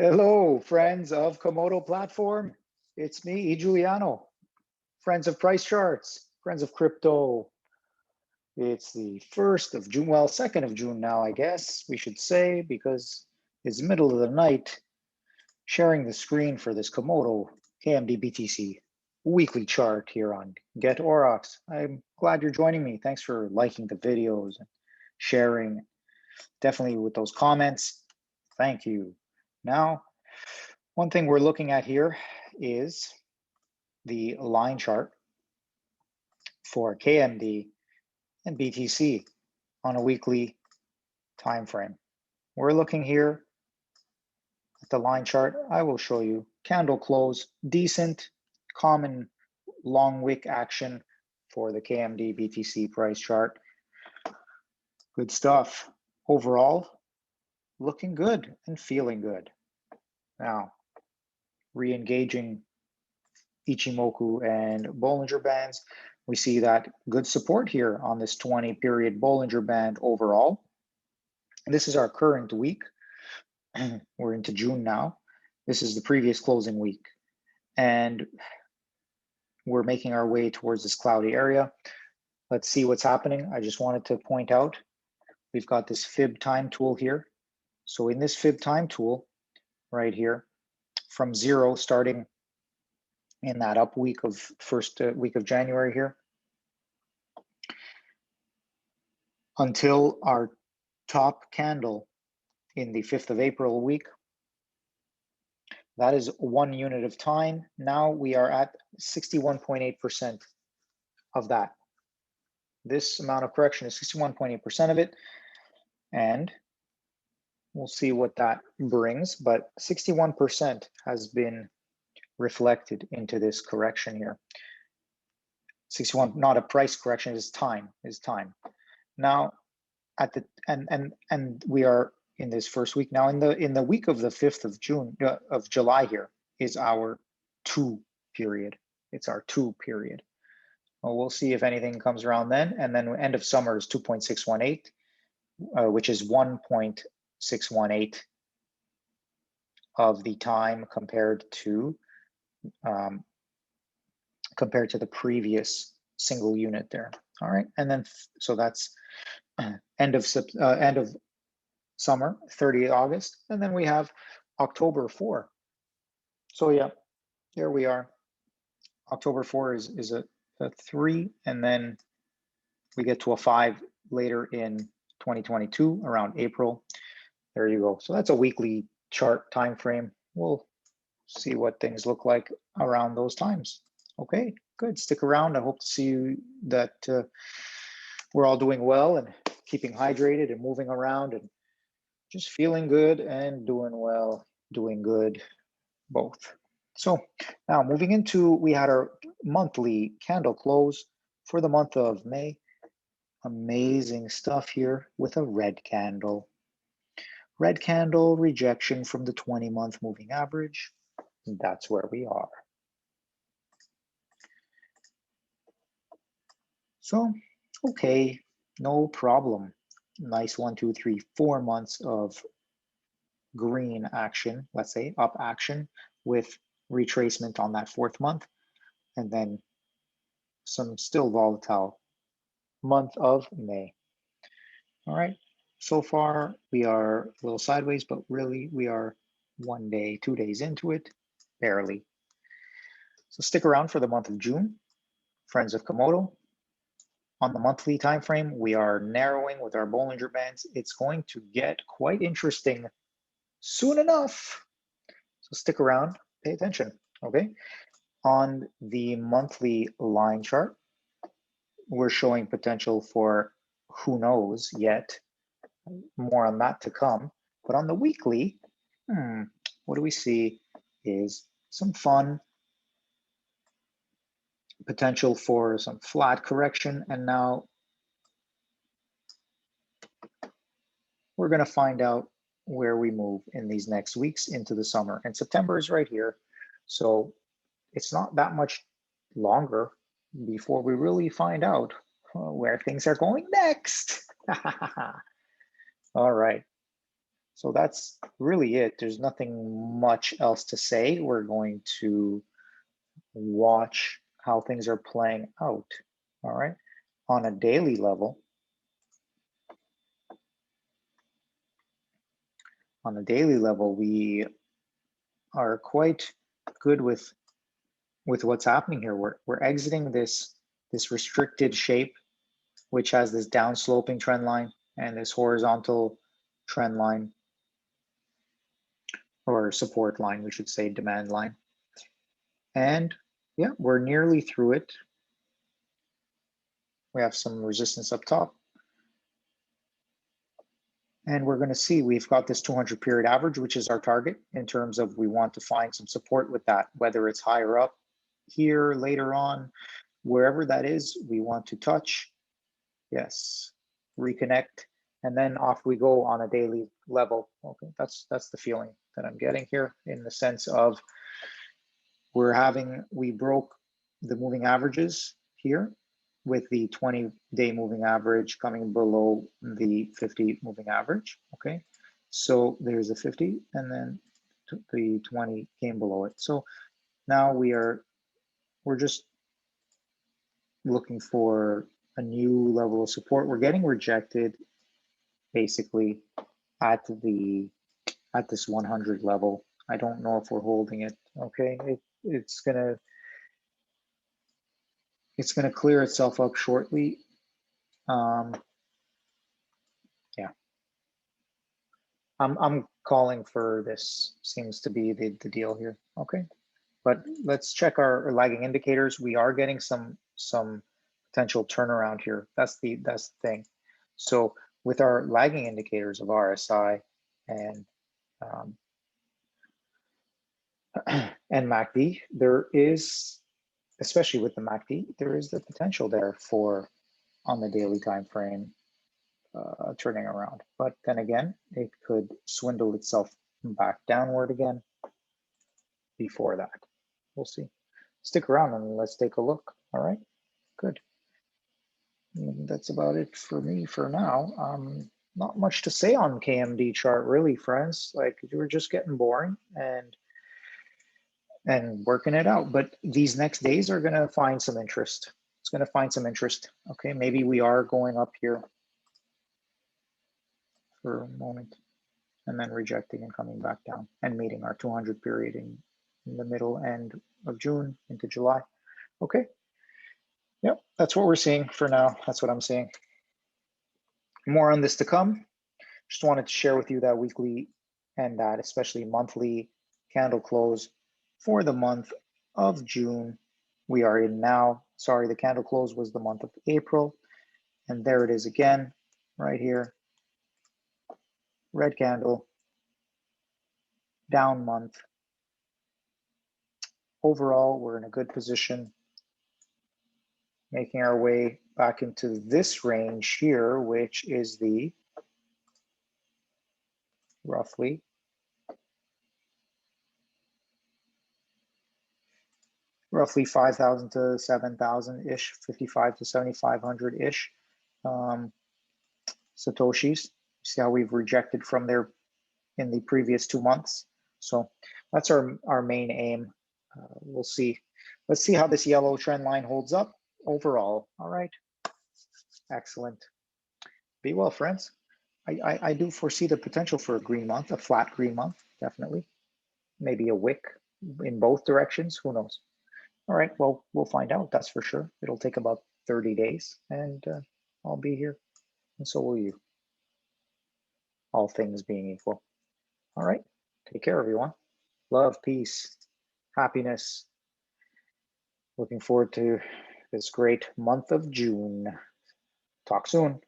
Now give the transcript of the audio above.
Hello, friends of Komodo platform. It's me, Giuliano. Friends of price charts, friends of crypto. It's the 1st of June, well, 2nd of June now, I guess we should say, because it's middle of the night, sharing the screen for this Komodo KMD BTC weekly chart here on getaurox. I'm glad you're joining me. Thanks for liking the videos and sharing. Definitely with those comments. Thank you. Now, one thing we're looking at here is the line chart for KMD and BTC on a weekly time frame. We're looking here at the line chart. I will show you candle close, decent, common long wick action for the KMD BTC price chart. Good stuff. Overall, looking good and feeling good. Now, re-engaging Ichimoku and Bollinger Bands. We see that good support here on this 20 period Bollinger Band overall. And this is our current week. We're into June now. This is the previous closing week. And we're making our way towards this cloudy area. Let's see what's happening. I just wanted to point out, we've got this fib time tool here. So in this fib time tool right here, from 0 starting in that up week of first week of January here, until our top candle in the 5th of April week. That is 1 unit of time. Now we are at 61.8% of that. This amount of correction is 61.8% of it. And we'll see what that brings, but 61% has been reflected into this correction here. 61, not a price correction, is time. Now, at the and we are in this first week now. In the week of the 5th of July here is our 2 period. It's our 2 period. Well, we'll see if anything comes around then. And then end of summer is 2.618, which is 1.618 of the time compared to the previous single unit there. All right, and then so that's end of summer, 30th August, and then we have October 4. So yeah, here we are. October 4 is a 3, and then we get to a 5 later in 2022 around April. There you go. So that's a weekly chart time frame. We'll see what things look like around those times. Okay, good. Stick around. I hope to see you that we're all doing well and keeping hydrated and moving around and just feeling good and doing well, doing good, both. So now moving into, we had our monthly candle close for the month of May. Amazing stuff here with a red candle. Red candle rejection from the 20-month moving average. And that's where we are. So, okay, no problem. Nice 1, 2, 3, 4 months of green action, let's say up action with retracement on that 4th month, and then some still volatile month of May. All right, so far we are a little sideways, but really we are 1 day, 2 days into it, barely. So stick around for the month of June, friends of Komodo. On the monthly time frame, we are narrowing with our Bollinger Bands. It's going to get quite interesting soon enough. So stick around, pay attention, okay? On the monthly line chart, we're showing potential for who knows yet. More on that to come. But on the weekly, what do we see is some fun potential for some flat correction. And now we're going to find out where we move in these next weeks into the summer. And September is right here. So it's not that much longer before we really find out where things are going next. All right. So that's really it. There's nothing much else to say. We're going to watch how things are playing out. All right. On a daily level, we are quite good with what's happening here. We're exiting this restricted shape, which has this down sloping trend line and this horizontal trend line, or support line, we should say, demand line. And yeah, we're nearly through it. We have some resistance up top. And we're going to see we've got this 200 period average, which is our target in terms of we want to find some support with that, whether it's higher up here, later on, wherever that is, we want to touch. Yes, reconnect, and then off we go on a daily level. Okay, that's the feeling that I'm getting here, in the sense of we broke the moving averages here with the 20-day moving average coming below the 50 moving average. Okay, so there's the 50 and then the 20 came below it. So now we're just looking for a new level of support. We're getting rejected basically at this 100 level. I don't know if we're holding it. Okay, it's gonna clear itself up shortly. Yeah, I'm calling for this. Seems to be the deal here. Okay, but let's check our lagging indicators. We are getting some potential turnaround here. That's the thing. So with our lagging indicators of RSI and and MACD, there is, especially with the MACD, there is the potential there for, on the daily time frame, turning around. But then again, it could swindle itself back downward again before that. We'll see. Stick around and let's take a look. All right, good. And that's about it for me for now. Not much to say on KMD chart, really, friends. Like, we're just getting boring and working it out. But these next days are going to find some interest. It's going to find some interest. Okay, maybe we are going up here for a moment and then rejecting and coming back down and meeting our 200 period in the middle end of June into July. Okay. Yep, that's what we're seeing for now. That's what I'm seeing. More on this to come. Just wanted to share with you that weekly and that especially monthly candle close for the month of June. We are in now. Sorry, the candle close was the month of April. And there it is again, right here. Red candle, down month. Overall, we're in a good position, making our way back into this range here, which is the roughly roughly 5,000 to 7,000-ish, 55 to 7,500-ish Satoshis. See how we've rejected from there in the previous 2 months. So that's our main aim. We'll see. Let's see how this yellow trend line holds up overall. All right. Excellent. Be well, friends. I do foresee the potential for a green month, a flat green month, definitely. Maybe a wick in both directions. Who knows? All right. Well, we'll find out. That's for sure. It'll take about 30 days and I'll be here. And so will you. All things being equal. All right. Take care, everyone. Love, peace, happiness. Looking forward to this great month of June. Talk soon.